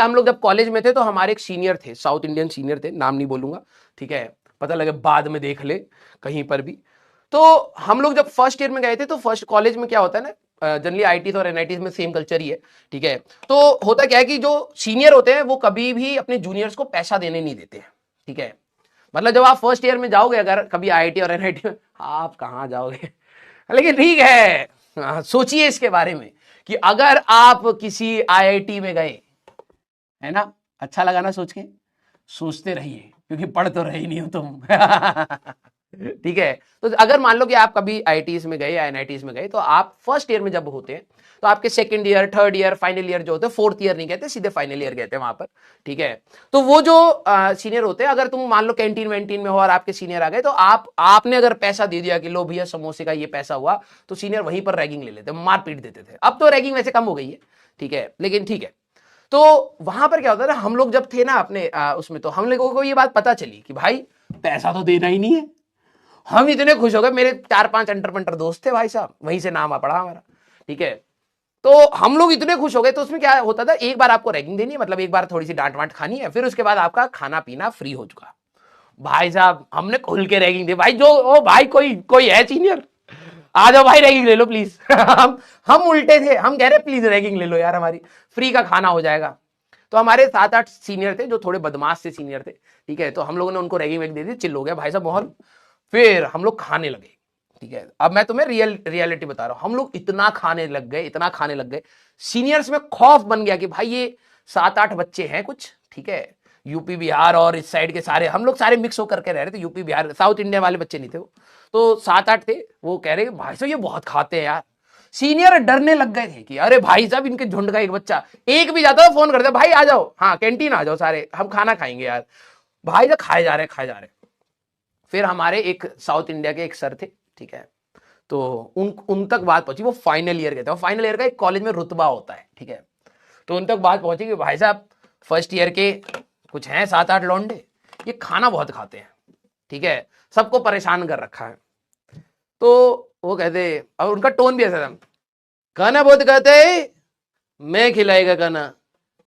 हम लोग जब कॉलेज में थे तो हमारे एक सीनियर थे, साउथ इंडियन सीनियर थे, नाम नहीं बोलूंगा, ठीक है, पता लगे बाद में देख ले कहीं पर भी। तो हम लोग जब फर्स्ट ईयर में गए थे तो फर्स्ट कॉलेज में क्या होता है ना, जनरली आईटी और एनआईटी में सेम कल्चर ही है, ठीक है। तो होता क्या है कि जो सीनियर होते हैं वो कभी भी अपने जूनियर्स को पैसा देने नहीं देते हैं, ठीक है। मतलब जब आप फर्स्ट ईयर में जाओगे अगर कभी आईआईटी और एनआईटी में, आप कहाँ जाओगे लेकिन ठीक है, सोचिए इसके बारे में कि अगर आप किसी आईआईटी में गए, है ना, अच्छा लगा ना सोच के, सोचते रहिए क्योंकि पढ़ तो रहे नहीं हो तुम ठीक है। तो अगर मान लो कि आप कभी आईआईटीज में गए या एनआईटीज में गए, तो आप फर्स्ट ईयर में जब होते हैं तो आपके second year, third year, final year जो होते हैं, फोर्थ ईयर नहीं कहते, सीधे फाइनल ईयर कहते हैं वहां पर, ठीक है। तो वो जो सीनियर होते हैं, अगर तुम मान लो कैंटीन वैंटीन में हो और आपके सीनियर आ गए, तो आपने अगर पैसा दे दिया कि लो भैया समोसे का ये पैसा हुआ, तो सीनियर वहीं पर रैगिंग ले लेते, मार पीट देते थे। अब तो रैगिंग वैसे कम हो गई है, ठीक है, लेकिन ठीक है। तो वहां पर क्या होता है ना, हम लोग जब थे ना अपने उसमें, तो हम लोगों को ये बात पता चली कि भाई पैसा तो देना ही नहीं है। हम इतने खुश हो गए, मेरे 4-5 अंटर दोस्त थे भाई साहब, वहीं से नाम आ पड़ा हमारा, ठीक है। तो हम लोग इतने खुश हो गए, तो उसमें क्या होता था, एक बार आपको रैगिंग देनी है, मतलब एक बार थोड़ी सी डांट वांट खानी है, फिर उसके बाद आपका खाना पीना फ्री हो चुका। भाई साहब हमने खुल के रैगिंग दी भाई, जो ओ भाई कोई कोई है सीनियर, आ जाओ भाई रैगिंग ले लो प्लीज हम उल्टे थे, हम कह रहे प्लीज रैगिंग ले लो यार, हमारी फ्री का खाना हो जाएगा। तो हमारे 7-8 सीनियर थे जो थोड़े बदमाश से सीनियर थे, ठीक है। तो हम लोगों ने उनको रैगिंग वैग दे दी, चिल हो गया भाई साहब माहौल। फिर हम लोग खाने लगे, ठीक है। अब मैं तुम्हें रियलिटी बता रहा हूं, हम लोग इतना खाने लग गए, इतना खाने लग गए, सीनियर्स में खौफ बन गया कि भाई ये 7-8 बच्चे हैं कुछ, ठीक है, यूपी बिहार और इस साइड के सारे, हम लोग सारे मिक्स होकर के रह रहे थे, यूपी बिहार, साउथ इंडिया वाले बच्चे नहीं थे वो। तो 7-8 थे, वो कह रहे भाई साहब ये बहुत खाते हैं यार। सीनियर डरने लग गए थे कि अरे भाई साहब इनके झुंड का एक बच्चा, एक भी जाता है फोन करते भाई आ जाओ, हाँ कैंटीन आ जाओ सारे, हम खाना खाएंगे यार। भाई साहब खाए जा रहे खाए जा रहे। फिर हमारे एक साउथ इंडिया के एक सर थे, ठीक है। तो उन तक बात पहुंची, वो फाइनल ईयर के थे, फाइनल ईयर का एक कॉलेज में रुतबा होता है, ठीक है। तो उन तक बात पहुंची कि भाई साहब फर्स्ट ईयर के कुछ हैं 7-8 लौंडे, ये खाना बहुत खाते हैं, ठीक है, सबको परेशान कर रखा है। तो वो कहते, और उनका टोन भी ऐसा था, खाना बहुत खाते मैं खिलाएगा खाना,